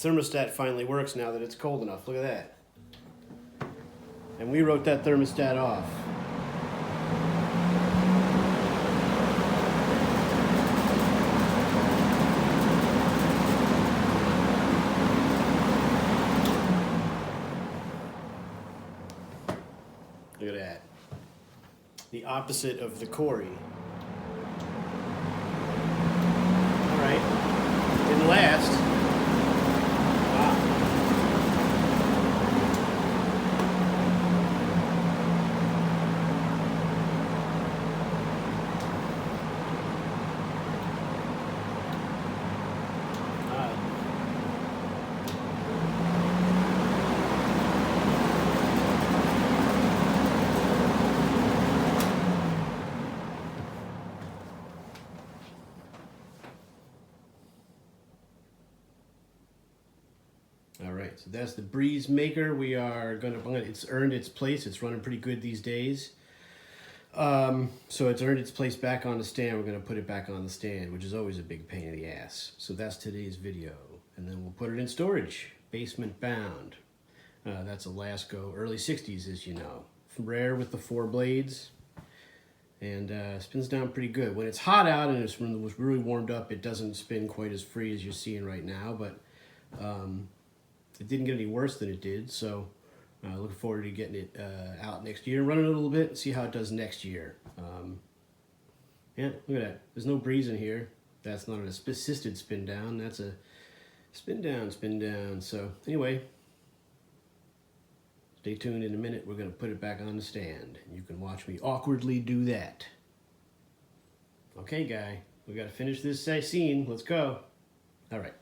thermostat finally works now that it's cold enough. Look at that. And we wrote that thermostat off. Look at that. The opposite of the Corey. All right. Didn't last. Wow. All right, so that's the BreezeMaker. We are it's earned its place. It's running pretty good these days. So it's earned its place back on the stand. We're gonna put it back on the stand, which is always a big pain in the ass. So that's today's video. And then we'll put it in storage, basement bound. That's a Lasko, early 60s, as you know. Rare with the 4 blades. And spins down pretty good. When it's hot out and when it was really warmed up, it doesn't spin quite as free as you're seeing right now, but it didn't get any worse than it did, so looking forward to getting it out next year, running it a little bit, and see how it does next year. Yeah, look at that. There's no breeze in here. That's not an assisted spin down. That's a spin down. So anyway, stay tuned. In a minute, we're going to put it back on the stand. You can watch me awkwardly do that. Okay, guy, we got to finish this scene. Let's go. All right.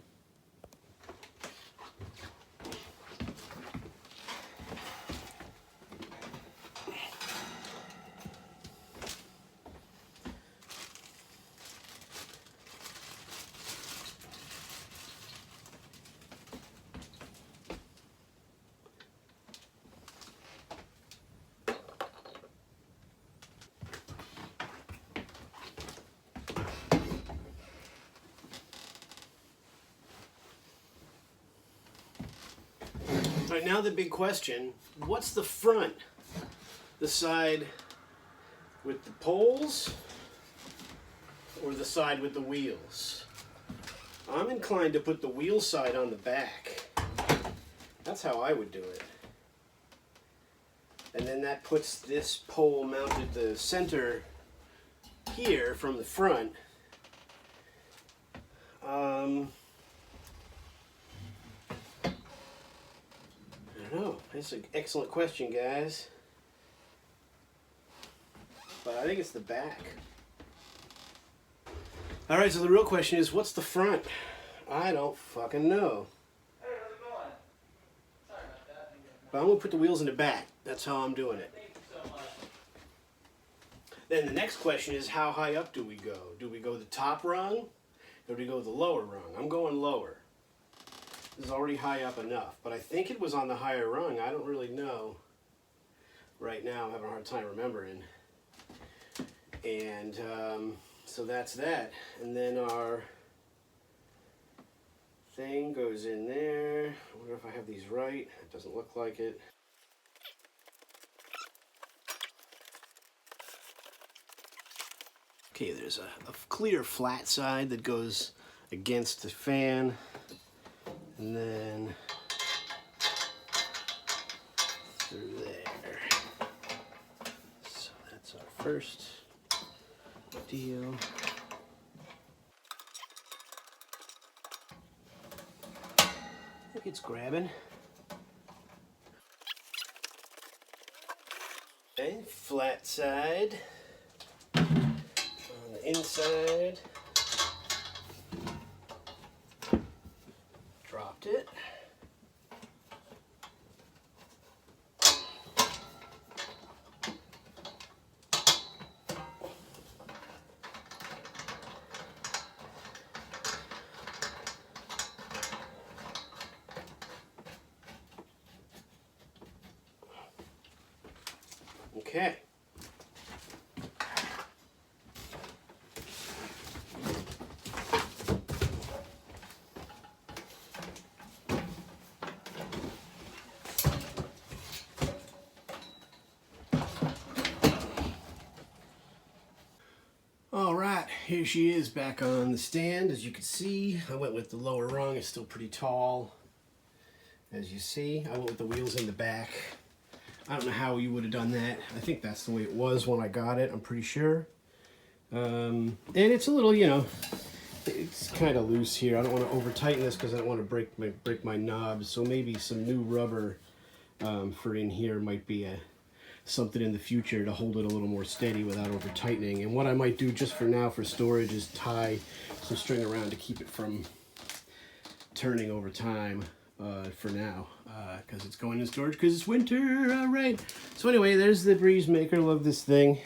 All right, now the big question, what's the front? The side with the poles or the side with the wheels? I'm inclined to put the wheel side on the back. That's how I would do it. And then that puts this pole mounted the center here from the front. I don't know. That's an excellent question, guys. But I think it's the back. All right, so the real question is, what's the front? I don't fucking know. Hey, how's it going? Sorry about that. But I'm gonna put the wheels in the back. That's how I'm doing it. Thank you so much. Then the next question is, how high up do we go? Do we go the top rung or do we go the lower rung? I'm going lower. This is already high up enough, but I think it was on the higher rung. I don't really know. Right now, I'm having a hard time remembering. And so that's that. And then our thing goes in there. I wonder if I have these right. It doesn't look like it. Okay, there's a clear flat side that goes against the fan. And then through there. So that's our first deal. I think it's grabbing. Okay, flat side. On the inside. Dropped it. Okay. here she is back on the stand. As you can see, I went with the lower rung. It's still pretty tall. As you see, I went with the wheels in the back. I don't know how you would have done that. I think that's the way it was when I got it, I'm pretty sure. And it's a little, you know, it's kind of loose here. I don't want to over tighten this because I don't want to break my knobs. So maybe some new rubber for in here might be something in the future to hold it a little more steady without over tightening. And what I might do just for now for storage is tie some string around to keep it from turning over time for now, because it's going in storage because it's winter. All right. So anyway, there's the BreezeMaker. Love this thing.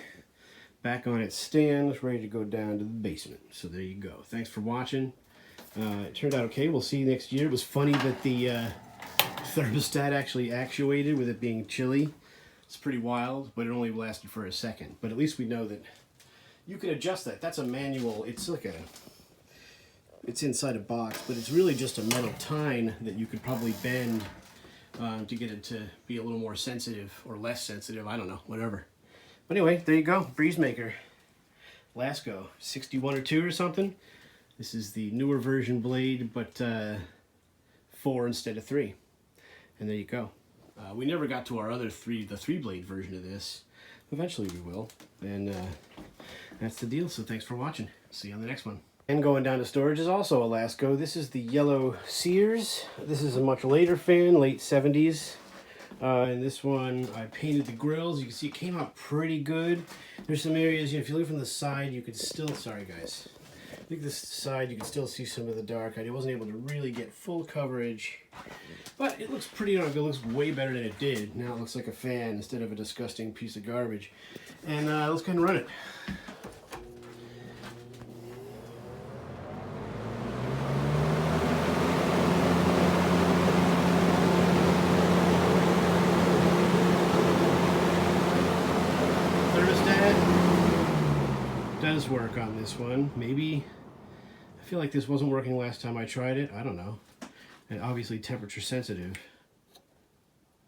Back on its stand, it's ready to go down to the basement. So there you go. Thanks for watching. It turned out okay. We'll see you next year. It was funny that the thermostat actually actuated with it being chilly. It's pretty wild, but it only lasted for a second. But at least we know that you can adjust that. That's a manual. It's like it's inside a box, but it's really just a metal tine that you could probably bend to get it to be a little more sensitive or less sensitive. I don't know, whatever. But anyway, there you go, BreezeMaker. Lasko, 61 or 2 or something. This is the newer version blade, but 4 instead of 3. And there you go. We never got to our other the 3-blade version of this. Eventually we will. And that's the deal, so thanks for watching. See you on the next one. And going down to storage is also a Lasko. This is the yellow Sears. This is a much later fan, late 70s. And this one, I painted the grills. You can see it came out pretty good. There's some areas, you know, if you look from the side, you could still, sorry guys. Look at this side, you can still see some of the dark. I wasn't able to really get full coverage. But it looks pretty darn good. It looks way better than it did. Now it looks like a fan instead of a disgusting piece of garbage. And let's go ahead and run it. Does work on this one. Maybe, I feel like this wasn't working last time I tried it. I don't know. And obviously temperature sensitive.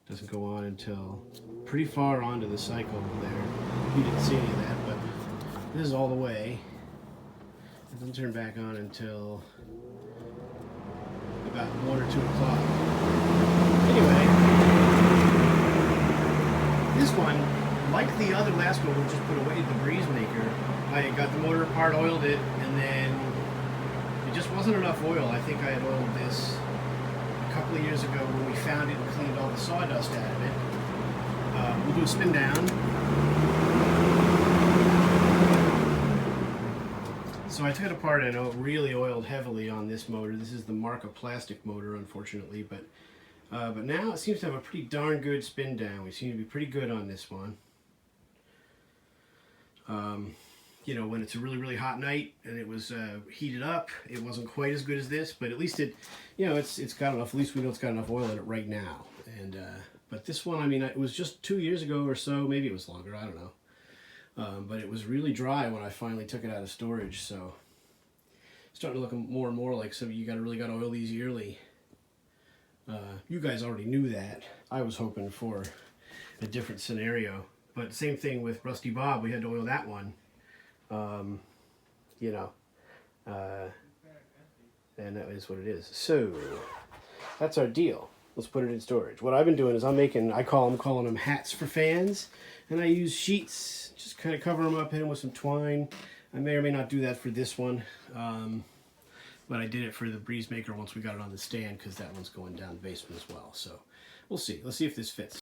Doesn't go on until pretty far onto the cycle there. You didn't see any of that, but this is all the way. It doesn't turn back on until about 1 or 2 o'clock. Anyway, this one, like the other Lasko we just put away, the BreezeMaker, I got the motor apart, oiled it, and then it just wasn't enough oil. I think I had oiled this a couple of years ago when we found it and cleaned all the sawdust out of it. We'll do a spin down. So I took it apart and I really oiled heavily on this motor. This is the Marca plastic motor, unfortunately, but now it seems to have a pretty darn good spin down. We seem to be pretty good on this one. You know, when it's a really, really hot night and it was heated up, it wasn't quite as good as this, but at least it, you know, it's got enough, at least we know it's got enough oil in it right now. And, but this one, I mean, it was just 2 years ago or so, maybe it was longer, I don't know. But it was really dry when I finally took it out of storage, so it's starting to look more and more like some you really got to oil these yearly. You guys already knew that. I was hoping for a different scenario. But same thing with Rusty Bob, we had to oil that one. You know, and that is what it is. So that's our deal. Let's put it in storage. What I've been doing is I'm calling them hats for fans, and I use sheets, just kind of cover them up, hit them with some twine. I may or may not do that for this one, but I did it for the BreezeMaker once we got it on the stand because that one's going down the basement as well. So we'll see. Let's see if this fits.